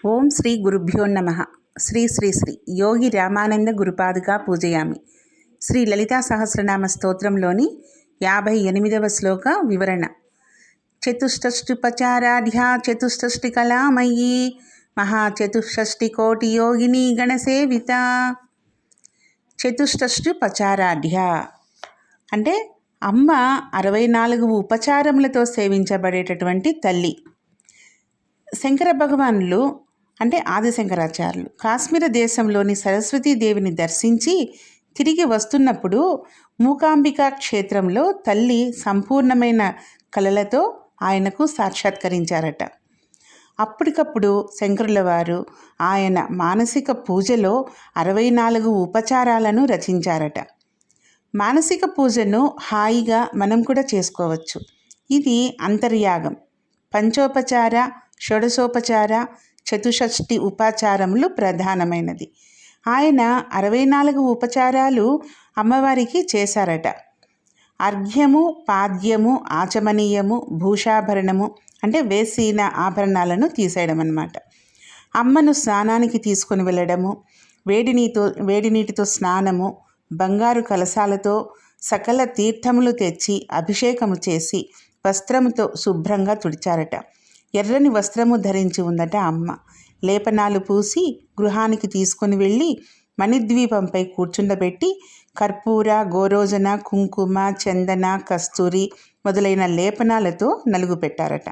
ఓం శ్రీ గురుభ్యో నమః. శ్రీ శ్రీ శ్రీ యోగి రామానంద గురుపాదుగా పూజయామి. శ్రీ లలితా సహస్రనామ స్తోత్రంలోని 58వ శ్లోక వివరణ. చతుష్టష్టుపచారాఢ్యా చతుష్టష్టి కళామయీ మహాచతుషష్టి కోటి యోగిని గణసేవిత. చతుష్టష్టుపచారాఢ్య అంటే అమ్మ 64 ఉపచారములతో సేవించబడేటటువంటి తల్లి. శంకర భగవానులు అంటే ఆదిశంకరాచార్యులు కాశ్మీర దేశంలోని సరస్వతీదేవిని దర్శించి తిరిగి వస్తున్నప్పుడు మూకాంబికా క్షేత్రంలో తల్లి సంపూర్ణమైన కళలతో ఆయనకు సాక్షాత్కరించారట. అప్పటికప్పుడు శంకరుల వారు ఆయన మానసిక పూజలో 64 ఉపచారాలను రచించారట. మానసిక పూజను హాయిగా మనం కూడా చేసుకోవచ్చు. ఇది అంతర్యాగం. పంచోపచార, షోడశోపచార, చతుషష్టి ఉపాచారములు ప్రధానమైనది. ఆయన 64 ఉపచారాలు అమ్మవారికి చేశారట. అర్ఘ్యము, పాద్యము, ఆచమనీయము, భూషాభరణము అంటే వేసిన ఆభరణాలను తీసేయడం అన్నమాట. అమ్మను స్నానానికి తీసుకొని వెళ్ళడము, వేడి నీటితో స్నానము, బంగారు కలశాలతో సకల తీర్థములు తెచ్చి అభిషేకము చేసి వస్త్రముతో శుభ్రంగా తుడిచారట. ఎర్రని వస్త్రము ధరించి ఉందట అమ్మ. లేపనాలు పూసి గృహానికి తీసుకొని వెళ్ళి మణిద్వీపంపై కూర్చుండబెట్టి కర్పూర, గోరోజన, కుంకుమ, చందన, కస్తూరి మొదలైన లేపనాలతో నలుగు పెట్టారట.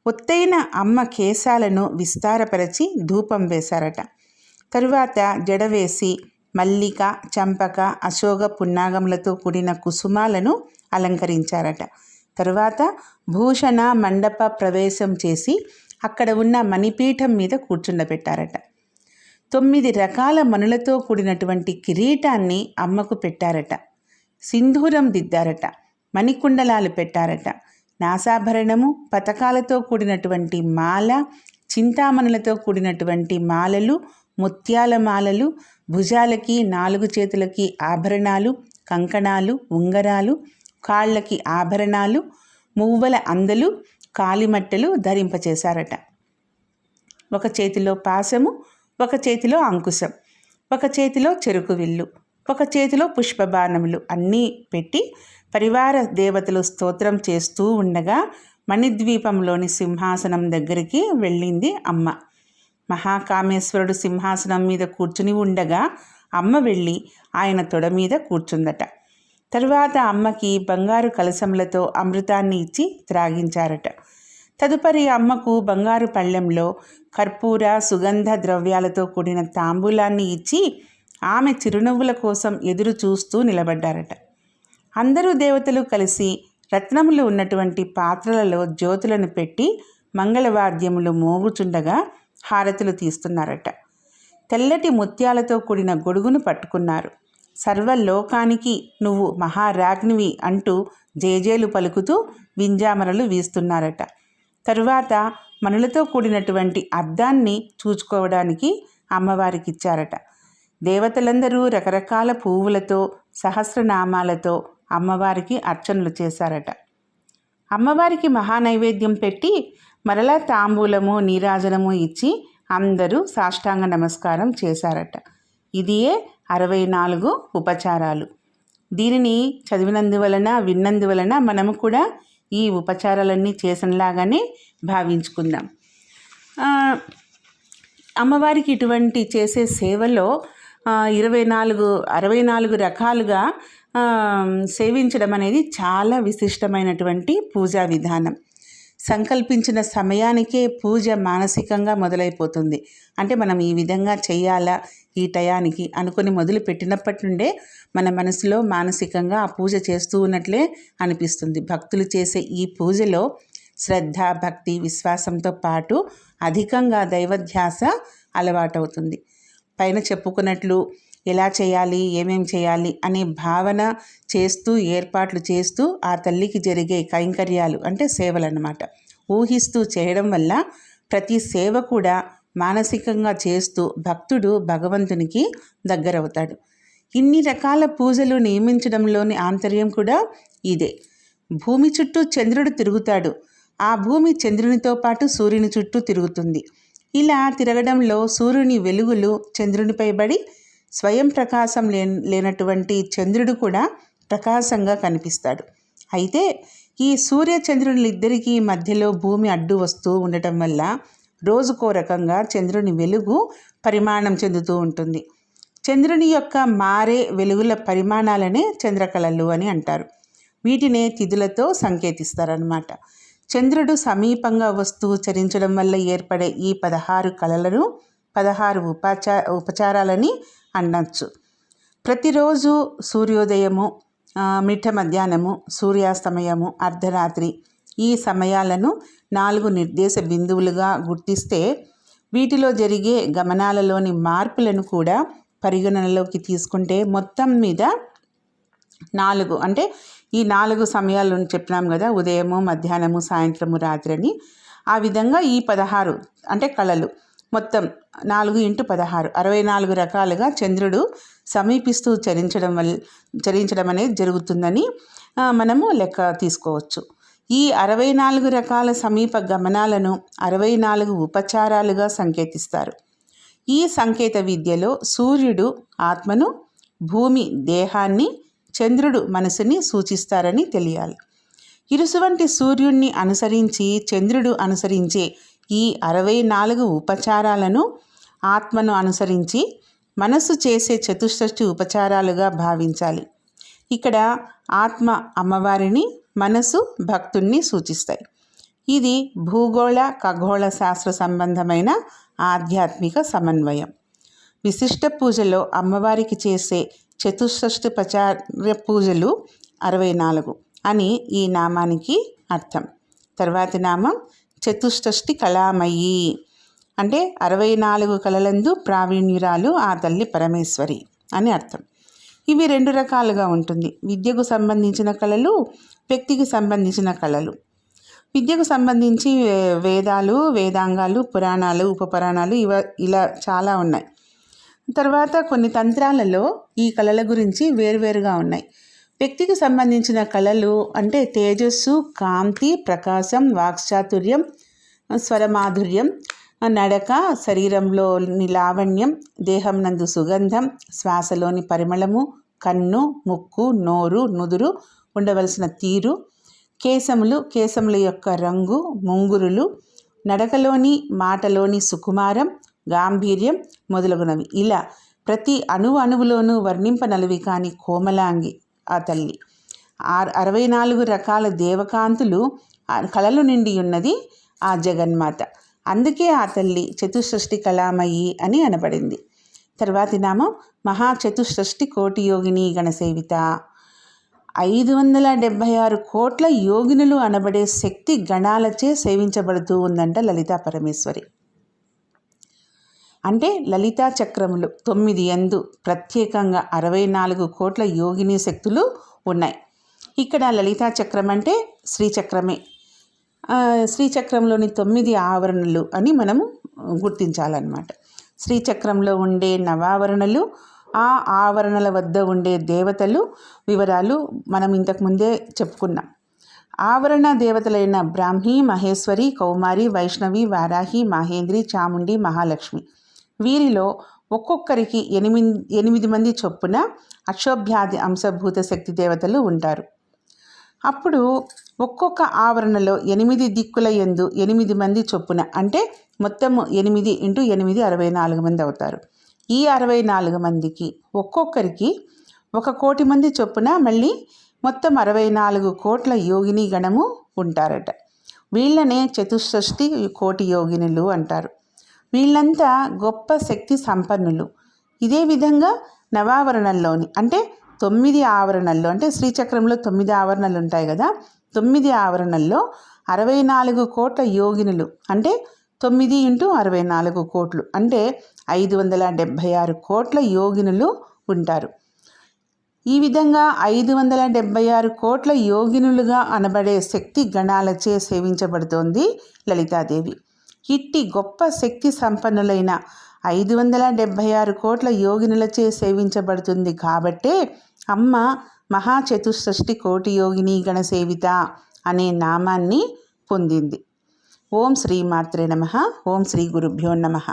ఒత్తైన అమ్మ కేశాలను విస్తారపరచి ధూపం వేశారట. తరువాత జడవేసి మల్లిక, చంపక, అశోక పున్నాగములతో కూడిన కుసుమాలను అలంకరించారట. తరువాత భూషణ మండప ప్రవేశం చేసి అక్కడ ఉన్న మణిపీఠం మీద కూర్చుండబెట్టారట. 9 రకాల మణులతో కూడినటువంటి కిరీటాన్ని అమ్మకు పెట్టారట. సింధూరం దిద్దారట. మణికుండలాలు పెట్టారట. నాసాభరణము, పతకాలతో కూడినటువంటి మాల, చింతామణులతో కూడినటువంటి మాలలు, ముత్యాల మాలలు, భుజాలకి 4 చేతులకి ఆభరణాలు, కంకణాలు, ఉంగరాలు, కాళ్ళకి ఆభరణాలు, మువ్వల అందలు, కాలిమట్టెలు ధరింపచేశారట. ఒక చేతిలో పాశము, ఒక చేతిలో అంకుశం, ఒక చేతిలో చెరుకు విల్లు, ఒక చేతిలో పుష్పబాణములు అన్నీ పెట్టి పరివార దేవతలు స్తోత్రం చేస్తూ ఉండగా మణిద్వీపంలోని సింహాసనం దగ్గరికి వెళ్ళింది అమ్మ. మహాకామేశ్వరుడు సింహాసనం మీద కూర్చుని ఉండగా అమ్మ వెళ్ళి ఆయన తొడ మీద కూర్చుందట. తరువాత అమ్మకి బంగారు కలశములతో అమృతాన్ని ఇచ్చి త్రాగించారట. తదుపరి అమ్మకు బంగారు పళ్ళెంలో కర్పూర, సుగంధ ద్రవ్యాలతో కూడిన తాంబూలాన్ని ఇచ్చి ఆమె చిరునవ్వుల కోసం ఎదురు చూస్తూ నిలబడ్డారట. అందరూ దేవతలు కలిసి రత్నములు ఉన్నటువంటి పాత్రలలో జ్యోతులను పెట్టి మంగళవాద్యములు మోగుచుండగా హారతులు తీస్తున్నారట. తెల్లటి ముత్యాలతో కూడిన గొడుగును పట్టుకున్నారు. సర్వలోకానికి నువ్వు మహారాజ్ఞివి అంటూ జేజేలు పలుకుతూ వింజామరలు వీస్తున్నారట. తరువాత మనులతో కూడినటువంటి అద్దాన్ని చూచుకోవడానికి అమ్మవారికి ఇచ్చారట. దేవతలందరూ రకరకాల పువ్వులతో సహస్రనామాలతో అమ్మవారికి అర్చనలు చేశారట. అమ్మవారికి మహానైవేద్యం పెట్టి మరలా తాంబూలము, నీరాజనము ఇచ్చి అందరూ సాష్టాంగ నమస్కారం చేశారట. ఇదియే 64 ఉపచారాలు. దీనిని చదివినందువలన, విన్నందువలన మనము కూడా ఈ ఉపచారాలన్నీ చేసినలాగానే భావించుకుందాం. అమ్మవారికి ఇటువంటి చేసే సేవలో 64 రకాలుగా సేవించడం అనేది చాలా విశిష్టమైనటువంటి పూజా విధానం. సంకల్పించిన సమయానికే పూజ మానసికంగా మొదలైపోతుంది. అంటే మనం ఈ విధంగా చేయాలా ఈ టయానికి అనుకొని మొదలు పెట్టినప్పటి నుండే మన మనసులో మానసికంగా ఆ పూజ చేస్తూ ఉన్నట్లే అనిపిస్తుంది. భక్తులు చేసే ఈ పూజలో శ్రద్ధ, భక్తి, విశ్వాసంతో పాటు అధికంగా దైవధ్యాస అలవాటవుతుంది. పైన చెప్పుకున్నట్లు ఎలా చేయాలి, ఏమేం చేయాలి అనే భావన చేస్తూ, ఏర్పాట్లు చేస్తూ ఆ తల్లికి జరిగే కైంకర్యాలు అంటే సేవలు అన్నమాట ఊహిస్తూ చేయడం వల్ల ప్రతి సేవ కూడా మానసికంగా చేస్తూ భక్తుడు భగవంతునికి దగ్గరవుతాడు. ఇన్ని రకాల పూజలు నియమించడంలోని ఆంతర్యం కూడా ఇదే. భూమి చుట్టూ చంద్రుడు తిరుగుతాడు. ఆ భూమి చంద్రునితో పాటు సూర్యుని చుట్టూ తిరుగుతుంది. ఇలా తిరగడంలో సూర్యుని వెలుగులు చంద్రునిపై పడి స్వయం ప్రకాశం లేనటువంటి చంద్రుడు కూడా ప్రకాశంగా కనిపిస్తాడు. అయితే ఈ సూర్య చంద్రునిద్దరికీ మధ్యలో భూమి అడ్డు వస్తూ ఉండటం వల్ల రోజుకో రకంగా చంద్రుని వెలుగు పరిమాణం చెందుతూ ఉంటుంది. చంద్రుని యొక్క మారే వెలుగుల పరిమాణాలనే చంద్రకళలు అని అంటారు. వీటినే తిథులతో సంకేతిస్తారన్నమాట. చంద్రుడు సమీపంగా వస్తూ చరించడం వల్ల ఏర్పడే ఈ 16 కళలను 16 ఉపచారాలని అనొచ్చు. ప్రతిరోజు సూర్యోదయము, మిట్ట మధ్యాహ్నము, సూర్యాస్తమయము, అర్ధరాత్రి ఈ సమయాలను 4 నిర్దేశ బిందువులుగా గుర్తిస్తే వీటిలో జరిగే గమనాలలోని మార్పులను కూడా పరిగణనలోకి తీసుకుంటే మొత్తం మీద 4 అంటే ఈ 4 సమయాలు చెప్పినాం కదా, ఉదయము, మధ్యాహ్నము, సాయంత్రము, రాత్రి అని. ఆ విధంగా ఈ 16 అంటే కళలు మొత్తం 4 × 16 64 రకాలుగా చంద్రుడు సమీపిస్తూ చరించడం అనేది జరుగుతుందని మనము లెక్క తీసుకోవచ్చు. ఈ 64 రకాల సమీప గమనాలను 64 ఉపచారాలుగా సంకేతిస్తారు. ఈ సంకేత విద్యలో సూర్యుడు ఆత్మను, భూమి దేహాన్ని, చంద్రుడు మనసుని సూచిస్తారని తెలియాలి. ఇరుసువంటి సూర్యుణ్ణి అనుసరించి చంద్రుడు అనుసరించే ఈ 64 ఉపచారాలను ఆత్మను అనుసరించి మనస్సు చేసే చతుషష్ఠి ఉపచారాలుగా భావించాలి. ఇక్కడ ఆత్మ అమ్మవారిని, మనసు భక్తుణ్ణి సూచిస్తాయి. ఇది భూగోళ ఖగోళ శాస్త్ర సంబంధమైన ఆధ్యాత్మిక సమన్వయం. విశిష్ట పూజలో అమ్మవారికి చేసే చతుషష్ఠిపచార పూజలు 64 అని ఈ నామానికి అర్థం. తర్వాతి నామం చతుషష్ఠి కళామయీ అంటే 64 కళలందు ప్రావీణ్యురాలు ఆ తల్లి పరమేశ్వరి అని అర్థం. ఇవి 2 రకాలుగా ఉంటుంది. విద్యకు సంబంధించిన కళలు, వ్యక్తికి సంబంధించిన కళలు. విద్యకు సంబంధించి వేదాలు, వేదాంగాలు, పురాణాలు, ఉపపురాణాలు ఇలా చాలా ఉన్నాయి. తర్వాత కొన్ని తంత్రాలలో ఈ కళల గురించి వేరువేరుగా ఉన్నాయి. వ్యక్తికి సంబంధించిన కళలు అంటే తేజస్సు, కాంతి, ప్రకాశం, వాక్చాతుర్యం, స్వరమాధుర్యం, నడక, శరీరంలోని లావణ్యం, దేహం నందు సుగంధం, శ్వాసలోని పరిమళము, కన్ను, ముక్కు, నోరు, నుదురు ఉండవలసిన తీరు, కేశముల యొక్క రంగు, ముంగురులు, నడకలోని మాటలోని సుకుమారం, గాంభీర్యం మొదలగునవి. ఇలా ప్రతి అణువులోనూ వర్ణింపనలవి కాని కోమలాంగి ఆ తల్లి. 64 రకాల దేవకాంతులు కళలు నిండి ఉన్నది ఆ జగన్మాత. అందుకే ఆ తల్లి చతుషష్ఠి కళామయి అని అనబడింది. తర్వాతి నామం మహాచతుషష్ఠి కోటి యోగిని గణసేవిత. 576 కోట్ల యోగినులు అనబడే శక్తి గణాలచే సేవించబడుతూ ఉందంట లలితా పరమేశ్వరి. అంటే లలితా చక్రములు 9 యందు ప్రత్యేకంగా 64 కోట్ల యోగిని శక్తులు ఉన్నాయి. ఇక్కడ లలితా చక్రం అంటే శ్రీచక్రమే. శ్రీచక్రంలోని 9 ఆవరణలు అని మనము గుర్తించాలన్నమాట. శ్రీచక్రంలో ఉండే నవావరణలు, ఆ ఆవరణల వద్ద ఉండే దేవతలు వివరాలు మనం ఇంతకుముందే చెప్పుకున్నాం. ఆవరణ దేవతలైన బ్రాహ్మి, మహేశ్వరి, కౌమారి, వైష్ణవి, వారాహి, మాహేంద్రి, చాముండి, మహాలక్ష్మి. వీరిలో ఒక్కొక్కరికి 8 మంది చొప్పున అక్షోభ్యాది అంశభూత శక్తి దేవతలు ఉంటారు. అప్పుడు ఒక్కొక్క ఆవరణలో 8 దిక్కుల యందు 8 మంది చొప్పున అంటే మొత్తం 8 × 8 64 మంది అవుతారు. ఈ 64 మందికి ఒక్కొక్కరికి 1 కోటి మంది చొప్పున మళ్ళీ మొత్తం 64 కోట్ల యోగిని గణము ఉంటారట. వీళ్ళనే చతుషష్ఠి కోటి యోగినులు అంటారు. వీళ్ళంతా గొప్ప శక్తి సంపన్నులు. ఇదే విధంగా నవావరణల్లోని అంటే 9 ఆవరణల్లో అంటే శ్రీచక్రంలో 9 ఆవరణలు ఉంటాయి కదా, 9 ఆవరణల్లో 64 కోట్ల యోగినులు అంటే 9 × 64 కోట్లు అంటే 576 కోట్ల యోగినులు ఉంటారు. ఈ విధంగా 576 కోట్ల యోగినులుగా అనబడే శక్తి గణాలచే సేవించబడుతోంది లలితాదేవి. ఇట్టి గొప్ప శక్తి సంపన్నులైన 576 కోట్ల యోగినులచే సేవించబడుతుంది కాబట్టే అమ్మ మహాచతుషష్ఠి కోటి యోగిని గణసేవిత అనే నామాన్ని పొందింది. ఓం శ్రీ మాత్రే నమః. ఓం శ్రీ గురుభ్యో నమః.